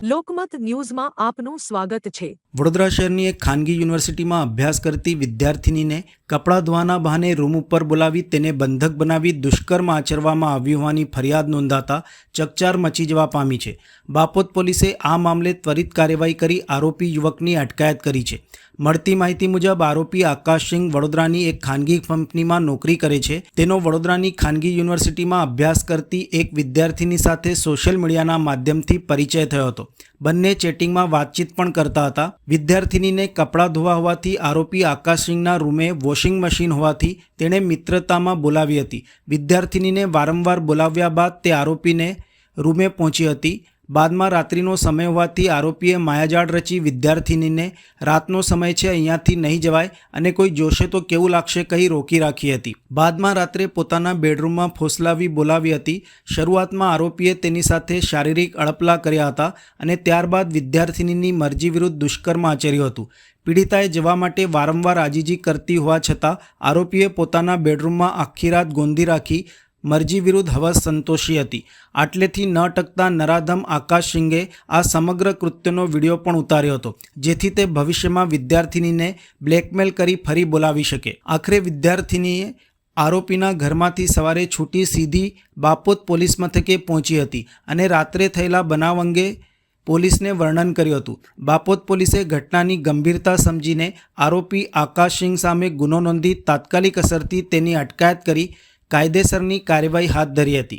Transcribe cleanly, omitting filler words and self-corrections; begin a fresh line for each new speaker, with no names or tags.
લોકમત ન્યૂઝમાં આપનું સ્વાગત છે।
વડોદરા શહેરની એક ખાનગી યુનિવર્સિટીમાં અભ્યાસ કરતી વિદ્યાર્થિનીને કપડાં ધોવાના બહાને રૂમ ઉપર બોલાવી તેને બંધક બનાવી દુષ્કર્મ આચરવામાં આવ્યું હોવાની ફરિયાદ નોંધાતા ચકચાર મચી જવા પામી છે। બાપોદ પોલીસે આ મામલે ત્વરિત કાર્યવાહી કરી આરોપી યુવકની અટકાયત કરી છે। મળતી માહિતી મુજબ આરોપી આકાશસિંહ વડોદરાની એક ખાનગી કંપનીમાં નોકરી કરે છે। તેનો વડોદરાની ખાનગી યુનિવર્સિટીમાં અભ્યાસ કરતી એક વિદ્યાર્થીની સાથે સોશિયલ મીડિયાના માધ્યમથી પરિચય થયો હતો। બંને ચેટિંગમાં વાતચીત પણ કરતા હતા। વિદ્યાર્થિનીને કપડાં ધોવા હોવાથી આરોપી આકાશસિંહના રૂમે વોશિંગ મશીન હોવાથી તેણે મિત્રતામાં બોલાવી હતી। વિદ્યાર્થિનીને વારંવાર બોલાવ્યા બાદ તે આરોપીને રૂમે પહોંચી હતી। બાદમાં રાત્રિનો સમય હોવાથી આરોપીએ માયાજાળ રચી વિદ્યાર્થિનીને રાતનો સમય છે, અહીંયાથી નહીં જવાય અને કોઈ જોશે તો કેવું લાગશે કહી રોકી રાખી હતી। બાદમાં રાત્રે પોતાના બેડરૂમમાં ફોસલાવી બોલાવી હતી। શરૂઆતમાં આરોપીએ તેની સાથે શારીરિક અડપલા કર્યા હતા અને ત્યારબાદ વિદ્યાર્થિનીની મરજી વિરુદ્ધ દુષ્કર્મ આચર્યું હતું। પીડિતાએ જવા માટે વારંવાર આજીજી કરતી હોવા છતાં આરોપીએ પોતાના બેડરૂમમાં આખી રાત ગોંધી રાખી મરજી વિરુદ્ધ હવસ સંતોષી હતી। આટલેથી ન ટકતા નરાધમ આકાશસિંહે આ સમગ્ર કૃત્યનો વિડીયો પણ ઉતાર્યો હતો, જેથી તે ભવિષ્યમાં વિદ્યાર્થિનીને બ્લેકમેલ કરી ફરી બોલાવી શકે। આખરે વિદ્યાર્થિનીએ આરોપીના ઘરમાંથી સવારે છૂટી સીધી બાપોદ પોલીસ મથકે પહોંચી હતી અને રાત્રે થયેલા બનાવ અંગે પોલીસને વર્ણન કર્યું હતું। બાપોદ પોલીસે ઘટનાની ગંભીરતા સમજીને આરોપી આકાશસિંહ સામે ગુનો નોંધી તાત્કાલિક અસરથી તેની અટકાયત કરી કાયદેસરની કાર્યવાહી હાથ ધરી હતી।